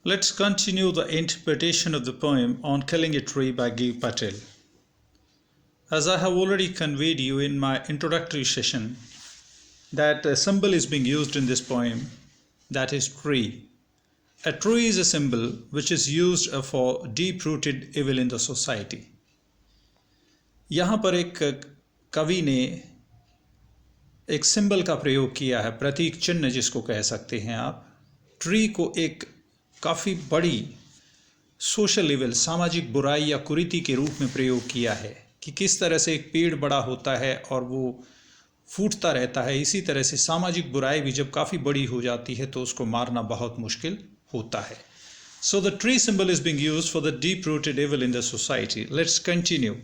Let's continue the interpretation of the poem On Killing a Tree by Giv Patel. As I have already conveyed you in my introductory session, that a symbol is being used in this poem, that is tree. A tree is a symbol which is used for deep-rooted evil in the society. यहाँ पर एक कवि ने एक symbol का प्रयोग किया है, प्रतीक चिन्ह जिसको कह सकते हैं आप। ट्री को एक काफ़ी बड़ी सोशल इविल, सामाजिक बुराई या कुरीति के रूप में प्रयोग किया है कि किस तरह से एक पेड़ बड़ा होता है और वो फूटता रहता है, इसी तरह से सामाजिक बुराई भी जब काफ़ी बड़ी हो जाती है तो उसको मारना बहुत मुश्किल होता है. So the tree symbol is being used for the deep-rooted evil in the society. Let's continue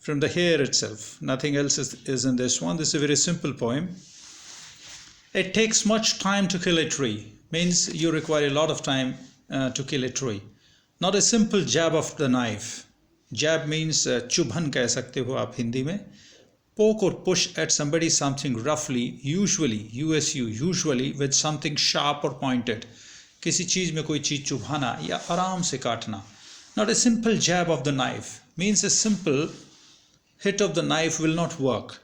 from the here itself. Nothing else is in this one. This is a very simple poem. It takes much time to kill a tree. Means you require a lot of time to kill a tree. Not a simple jab of the knife. Jab means chubhan कह सकते हो आप हिंदी में. Poke or push at somebody something roughly, usually, usually with something sharp or pointed. किसी चीज़ में कोई चीज़ चुभाना या आराम से काटना. Not a simple jab of the knife. Means a simple hit of the knife will not work.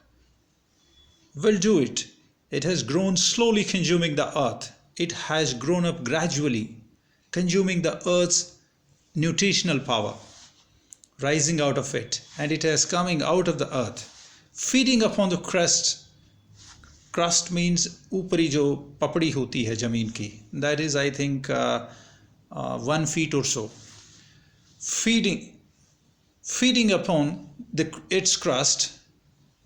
Will do it. It has grown slowly consuming the earth. It has grown up gradually, consuming the earth's nutritional power, rising out of it, and it is coming out of the earth, feeding upon the crust. Crust means ऊपरी जो पपड़ी होती है जमीन की. That is, I think, 1 feet or so. Feeding upon its crust,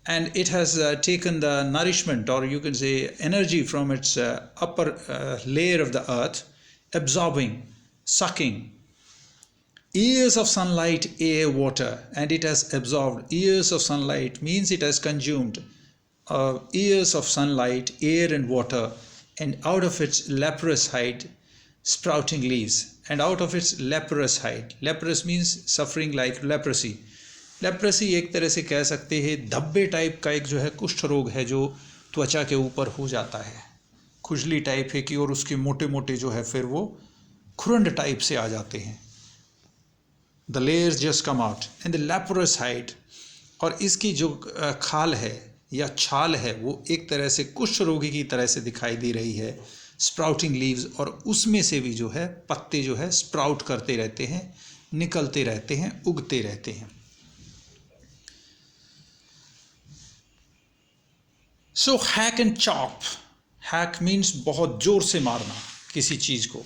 and it has taken the nourishment, or you can say energy, from its upper layer of the earth, absorbing, sucking years of sunlight, air, water, and it has absorbed years of sunlight. Means it has consumed years of sunlight, air and water, and out of its leprous hide sprouting leaves, and out of its leprous hide. Leprous means suffering like leprosy. Leprosy एक तरह से कह सकते हैं धब्बे type का एक जो है कुष्ठ रोग है जो त्वचा के ऊपर हो जाता है, खुजली टाइप है कि, और उसके मोटे मोटे जो है फिर वो खुरंड टाइप से आ जाते हैं. The layers just come out and the leprous hide. और इसकी जो खाल है या छाल है वो एक तरह से कुष्ठ रोगी की तरह से दिखाई दे रही है. स्प्राउटिंग लीव्स, और उसमें से भी जो है पत्ते जो है स्प्राउट करते रहते हैं, निकलते रहते हैं, उगते रहते हैं. So hack and chop. Hack means बहुत जोर से मारना किसी चीज़ को,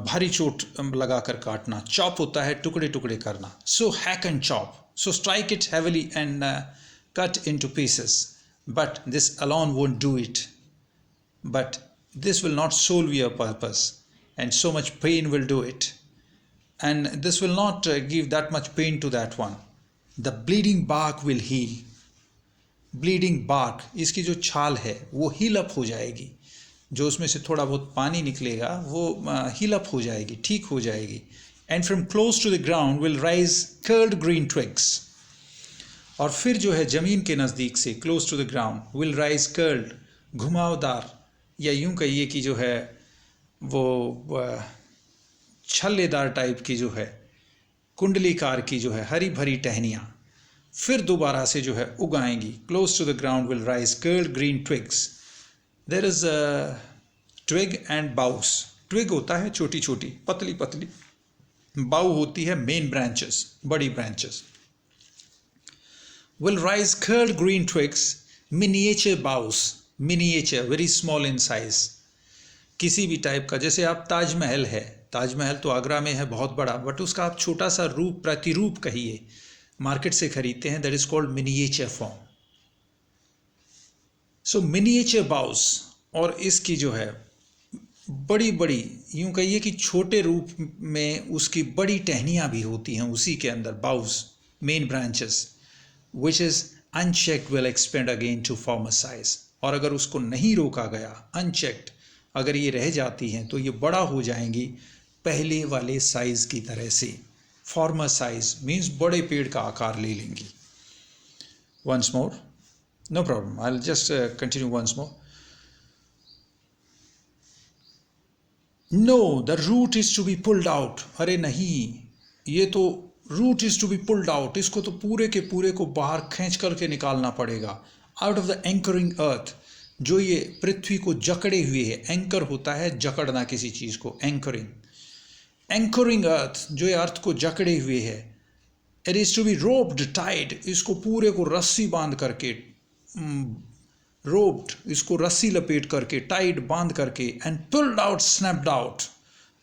भारी चोट लगाकर काटना. चॉप होता है टुकड़े टुकड़े करना. So hack and chop. So strike it heavily and cut into pieces. But this alone won't do it. But this will not solve your purpose, and so much pain will do it. And this will not give that much pain to that one. The bleeding bark will heal. Bleeding bark, इसकी जो छाल है वो heal up हो जाएगी, जो उसमें से थोड़ा बहुत पानी निकलेगा वो हील अप हो जाएगी, ठीक हो जाएगी. And from close to the ground will rise curled green twigs. और फिर जो है ज़मीन के नज़दीक से, close to the ground, will rise curled, घुमावदार, या यूं कहिए कि जो है वो छल्लेदार टाइप की जो है, कुंडलीकार की जो है हरी भरी टहनियाँ फिर दोबारा से जो है उगाएंगी. Close to the ground will rise curled green twigs. There is twig and boughs. Twig होता है छोटी छोटी पतली पतली, बाउ होती है मेन ब्रांचेस, बड़ी branches. Will rise curled green twigs, miniature boughs. Miniature, very small in size. किसी भी टाइप का, जैसे आप ताजमहल है, ताजमहल तो आगरा में है बहुत बड़ा, बट उसका आप छोटा सा रूप, प्रतिरूप कहिए, मार्केट से खरीदते हैं, that is called miniature form. So miniature boughs. और इसकी जो है बड़ी बड़ी, यूं कहिए कि छोटे रूप में उसकी बड़ी टहनियाँ भी होती हैं उसी के अंदर, boughs, main branches, which is unchecked will expand again to former size. और अगर उसको नहीं रोका गया, अनचेक्ड अगर ये रह जाती हैं तो ये बड़ा हो जाएंगी पहले वाले साइज की तरह से. फॉर्मर साइज मीन्स बड़े पेड़ का आकार ले लेंगी. Once more, no problem, I will just continue once more. No the root is to be pulled out, अरे नहीं, ये तो root is to be pulled out, इसको तो पूरे के पूरे को बाहर खींच करके निकालना पड़ेगा। Out of the anchoring earth, जो ये पृथ्वी को जकड़े हुए है, एंकर होता है जकड़ना किसी चीज को, एंकरिंग, एंकरिंग अर्थ, जो ये अर्थ को जकड़े हुए है। It is to be roped tied, इसको पूरे को रस्सी बांध करके, रोप्ड, इसको रस्सी लपेट करके, टाइड बांध करके, and pulled out, snapped out,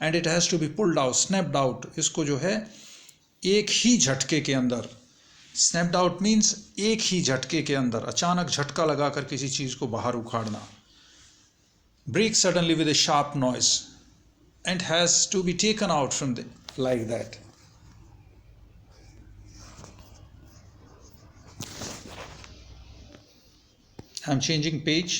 and it has to be pulled out, snapped out, इसको जो है एक ही झटके के अंदर, स्नैप्ड आउट मीन्स एक ही झटके के अंदर, अचानक झटका लगाकर किसी चीज को बाहर उखाड़ना। Break suddenly with a sharp noise and has to be taken out from the, like that. I'm changing page।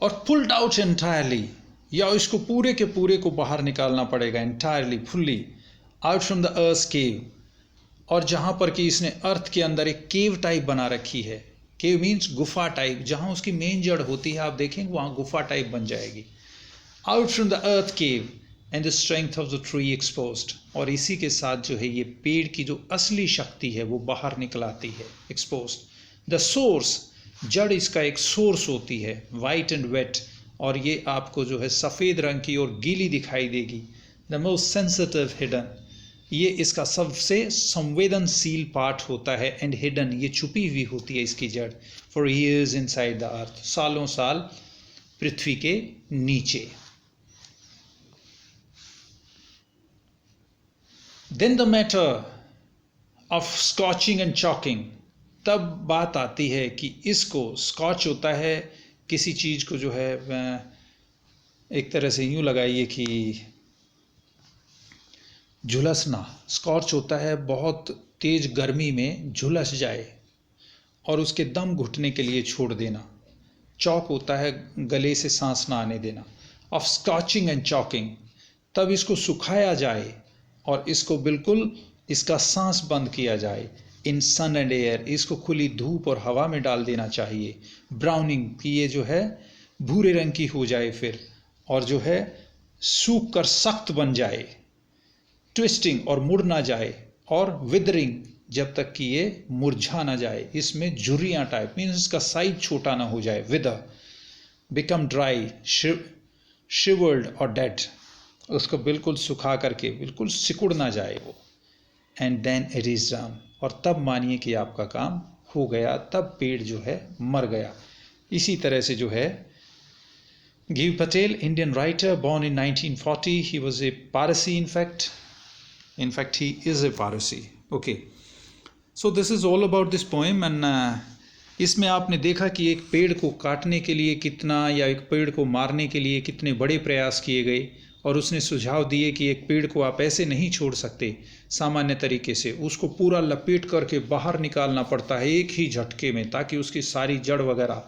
और pulled out entirely, या इसको पूरे के पूरे को बाहर निकालना पड़ेगा, entirely, fully, out from the earth's cave। और जहां पर कि इसने अर्थ के अंदर एक केव टाइप बना रखी है, केव मीन्स गुफा टाइप, जहां उसकी मेन जड़ होती है, आप देखेंगे वहां गुफा टाइप बन जाएगी। Out from the earth cave and the strength of the tree exposed, और इसी के साथ जो है ये पेड़ की जो असली शक्ति है वो बाहर निकल आती है, एक्सपोज्ड। द सोर्स, जड़ इसका एक सोर्स होती है, वाइट एंड वेट, और ये आपको जो है सफ़ेद रंग की और गीली दिखाई देगी। द मोस्ट सेंसिटिव हिडन, ये इसका सबसे संवेदनशील पार्ट होता है, एंड हिडन, ये छुपी हुई होती है इसकी जड़, for years inside the earth, सालों साल पृथ्वी के नीचे। Then the matter of scorching and choking, तब बात आती है कि इसको, स्कॉच होता है किसी चीज़ को जो है, एक तरह से यूँ लगाइए कि झुलसना, स्कॉच होता है बहुत तेज गर्मी में झुलस जाए और उसके दम घुटने के लिए छोड़ देना। चॉक होता है गले से सांस ना आने देना। ऑफ स्कॉचिंग एंड चॉकिंग, तब इसको सुखाया जाए और इसको बिल्कुल इसका सांस बंद किया जाए। इन सन एंड एयर, इसको खुली धूप और हवा में डाल देना चाहिए। ब्राउनिंग, कि ये जो है भूरे रंग की हो जाए फिर, और जो है सूख कर सख्त बन जाए। ट्विस्टिंग, और मुड़ ना जाए, और विदरिंग, जब तक कि ये मुरझा ना जाए, इसमें झुर्रियाँ टाइप, मीन्स इसका साइज छोटा ना हो जाए। विदर, बिकम ड्राई, शिवर्ड और डेड, उसको बिल्कुल सुखा करके बिल्कुल सिकुड़ ना जाए वो। And then it is done, और तब मानिए कि आपका काम हो गया, तब पेड़ जो है मर गया। इसी तरह से जो है give Patel, Indian writer, born in 1940, he was a Parsi in fact he is a Parsi। okay, so this is all about this poem, and इसमें आपने देखा कि एक पेड़ को काटने के लिए कितना, या एक पेड़ को मारने के लिए कितने बड़े प्रयास किए गए, और उसने सुझाव दिए कि एक पेड़ को आप ऐसे नहीं छोड़ सकते सामान्य तरीके से, उसको पूरा लपेट करके बाहर निकालना पड़ता है एक ही झटके में, ताकि उसकी सारी जड़ वगैरह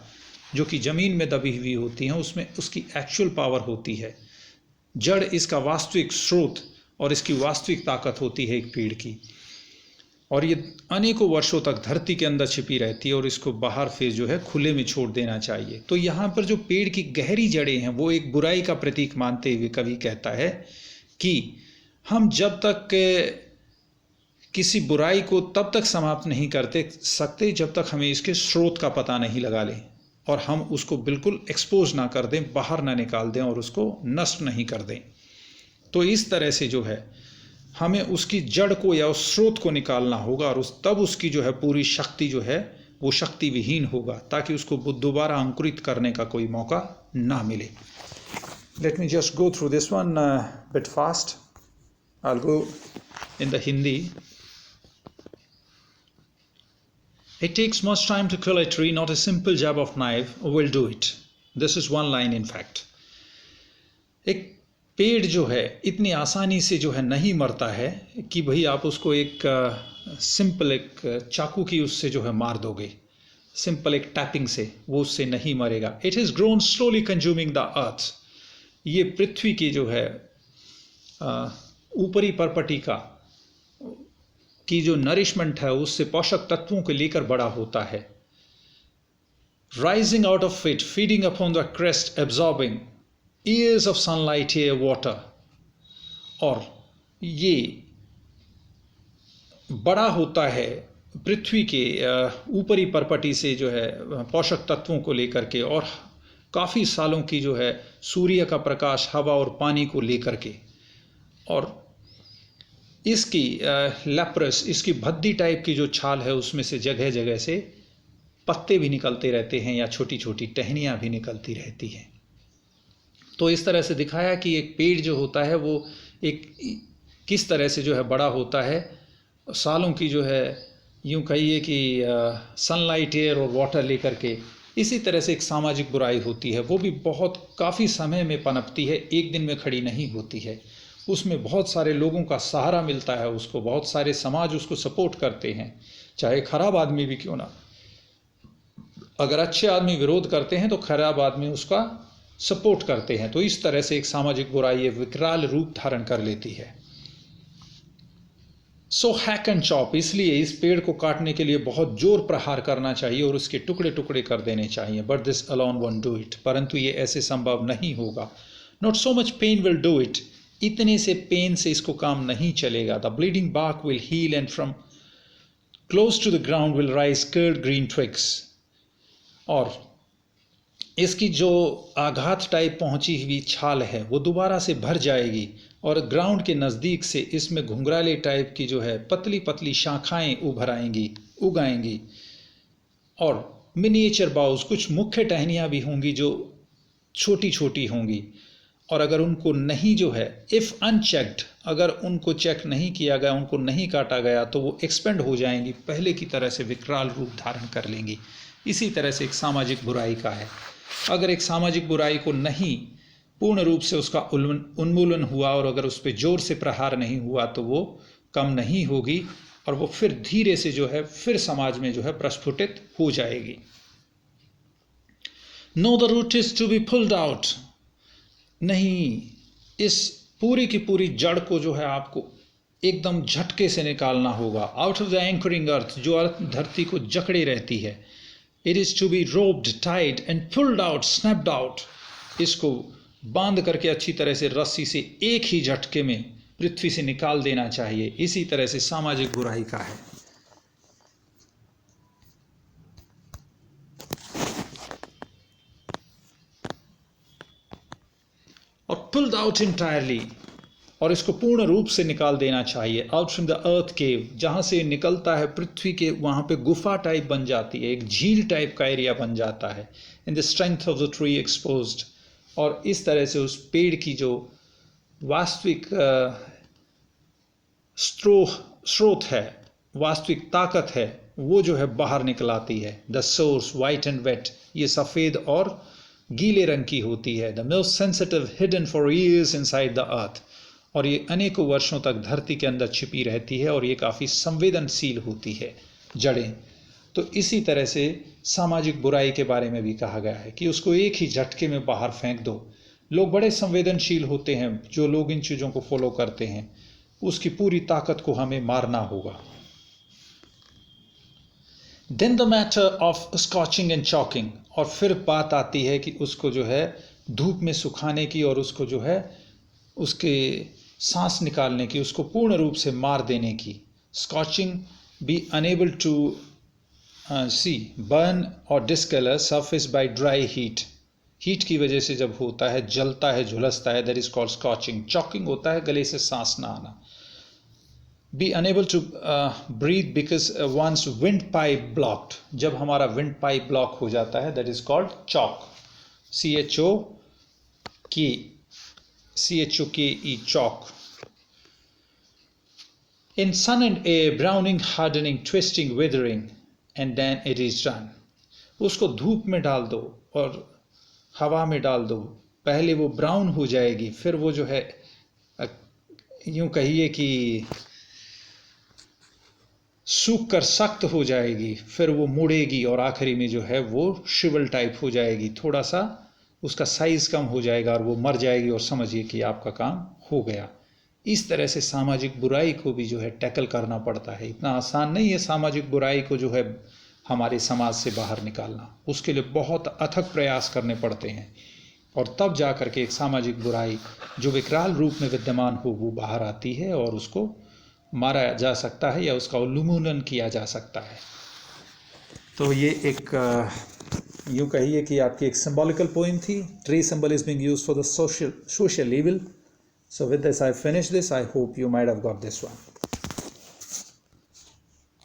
जो कि ज़मीन में दबी हुई होती हैं उसमें उसकी एक्चुअल पावर होती है। जड़ इसका वास्तविक स्रोत और इसकी वास्तविक ताकत होती है एक पेड़ की, और ये अनेकों वर्षों तक धरती के अंदर छिपी रहती है, और इसको बाहर फिर जो है खुले में छोड़ देना चाहिए। तो यहाँ पर जो पेड़ की गहरी जड़ें हैं वो एक बुराई का प्रतीक मानते हुए कवि कहता है कि हम जब तक किसी बुराई को तब तक समाप्त नहीं करते सकते जब तक हमें इसके स्रोत का पता नहीं लगा लें, और हम उसको बिल्कुल एक्सपोज ना कर दें, बाहर ना निकाल दें, और उसको नष्ट नहीं कर दें। तो इस तरह से जो है हमें उसकी जड़ को या उस स्रोत को निकालना होगा, और तब उसकी जो है पूरी शक्ति जो है वो शक्ति विहीन होगा, ताकि उसको दोबारा अंकुरित करने का कोई मौका ना मिले। Let me just go through this one bit fast. I will go in the Hindi. It takes much time to kill a tree, not a simple jab of knife will do it. This is one line in fact. एक पेड़ जो है इतनी आसानी से जो है नहीं मरता है कि भाई आप उसको एक सिंपल एक चाकू की उससे जो है मार दोगे, सिंपल एक टैपिंग से वो उससे नहीं मरेगा। It has grown slowly consuming the earth. ये पृथ्वी की जो है ऊपरी परपटी की जो नरिशमेंट है उससे पोषक तत्वों को लेकर बड़ा होता है। Rising out of it, feeding upon the crest, absorbing, years of sunlight, air, water, और ये बड़ा होता है पृथ्वी के ऊपरी परपटी से जो है पोषक तत्वों को लेकर के, और काफ़ी सालों की जो है सूर्य का प्रकाश, हवा और पानी को लेकर के। और इसकी लेप्रस, इसकी भद्दी टाइप की जो छाल है उसमें से जगह जगह से पत्ते भी निकलते रहते हैं या छोटी छोटी टहनियाँ भी निकलती रहती हैं। तो इस तरह से दिखाया कि एक पेड़ जो होता है वो एक किस तरह से जो है बड़ा होता है, सालों की जो है यूँ कहिए कि सनलाइट, एयर और वाटर लेकर के। इसी तरह से एक सामाजिक बुराई होती है, वो भी बहुत काफ़ी समय में पनपती है, एक दिन में खड़ी नहीं होती है। उसमें बहुत सारे लोगों का सहारा मिलता है उसको, बहुत सारे समाज उसको सपोर्ट करते हैं, चाहे खराब आदमी भी क्यों ना। अगर अच्छे आदमी विरोध करते हैं तो खराब आदमी उसका सपोर्ट करते हैं। तो इस तरह से एक सामाजिक बुराई विकराल रूप धारण कर लेती है। सो हैक एंड चॉप, इसलिए इस पेड़ को काटने के लिए बहुत जोर प्रहार करना चाहिए और उसके टुकड़े टुकड़े कर देने चाहिए। But this alone won't do it, परंतु ये ऐसे संभव नहीं होगा। Not so much pain will do it, इतने से पेन से इसको काम नहीं चलेगा। The bleeding bark will heal and from close to the ground will rise curled green twigs, और इसकी जो आघात टाइप पहुंची हुई छाल है वो दोबारा से भर जाएगी, और ग्राउंड के नज़दीक से इसमें घुंघराले टाइप की जो है पतली पतली शाखाएं उभर आएंगी, उगाएंगी, और मिनिएचर बाउस, कुछ मुख्य टहनियाँ भी होंगी जो छोटी छोटी होंगी। और अगर उनको नहीं जो है इफ़ अनचेक्ड, अगर उनको चेक नहीं किया गया, उनको नहीं काटा गया, तो वो एक्सपेंड हो जाएंगी, पहले की तरह से विकराल रूप धारण कर लेंगी। इसी तरह से एक सामाजिक बुराई का है। अगर एक सामाजिक बुराई को नहीं पूर्ण रूप से उसका उन्मूलन हुआ और अगर उस पर जोर से प्रहार नहीं हुआ तो वो कम नहीं होगी, और वो फिर धीरे से जो है फिर समाज में जो है प्रस्फुटित हो जाएगी। No the root is to be pulled out, नहीं, इस पूरी की पूरी जड़ को जो है आपको एकदम झटके से निकालना होगा। Out of the anchoring earth, जो अर्थ धरती को जकड़े रहती है। It is to be roped, tied and pulled out, snapped out, इसको बांध करके अच्छी तरह से रस्सी से एक ही झटके में पृथ्वी से निकाल देना चाहिए। इसी तरह से सामाजिक बुराई का है। और पुल्ड आउट इंटायरली, और इसको पूर्ण रूप से निकाल देना चाहिए। आउट फ्रॉम द अर्थ केव, जहाँ से निकलता है पृथ्वी के, वहाँ पे गुफा टाइप बन जाती है, एक झील टाइप का एरिया बन जाता है। In the strength of the tree exposed, और इस तरह से उस पेड़ की जो वास्तविक स्रोत है, वास्तविक ताकत है, वो जो है बाहर निकल आती है। The source white and wet, ये सफ़ेद और गीले रंग की होती है। The most sensitive hidden for years inside the earth, और ये अनेकों वर्षों तक धरती के अंदर छिपी रहती है और ये काफ़ी संवेदनशील होती है जड़ें। तो इसी तरह से सामाजिक बुराई के बारे में भी कहा गया है कि उसको एक ही झटके में बाहर फेंक दो। लोग बड़े संवेदनशील होते हैं, जो लोग इन चीज़ों को फॉलो करते हैं, उसकी पूरी ताकत को हमें मारना होगा। Then the matter of scorching and choking, और फिर बात आती है कि उसको जो है धूप में सुखाने की और उसको जो है उसके सांस निकालने की, उसको पूर्ण रूप से मार देने की। Scorching, be unable to see burn or discolour surface by dry heat, heat की वजह से जब होता है, जलता है, झुलसता है, that is called scorching. Choking होता है गले से सांस ना आना। Be unable to breathe because once wind pipe blocked, जब हमारा विंड पाइप ब्लॉक हो जाता है, that is called choke. CHOKE, chalk. In sun and air, browning, hardening, twisting, withering, and then it is done. उसको धूप में डाल दो और हवा में डाल दो, पहले वो ब्राउन हो जाएगी, फिर वो जो है यूं कहिए कि सूख कर सख्त हो जाएगी, फिर वो मुड़ेगी और आखिरी में जो है वो शिवल टाइप हो जाएगी, थोड़ा सा उसका साइज़ कम हो जाएगा और वो मर जाएगी, और समझिए कि आपका काम हो गया। इस तरह से सामाजिक बुराई को भी जो है टैकल करना पड़ता है। इतना आसान नहीं है सामाजिक बुराई को जो है हमारे समाज से बाहर निकालना, उसके लिए बहुत अथक प्रयास करने पड़ते हैं। और तब जा कर के एक सामाजिक बुराई जो विकराल रूप में विद्यमान हो वो बाहर आती है और उसको मारा जा सकता है या उसका उन्मूलन किया जा सकता है। तो ये एक यूँ कहिए कि आपकी एक सिंबॉलिकल पोइम थी, tree symbol is being used for the social evil. So with this I finish this. I hope you might have got this one.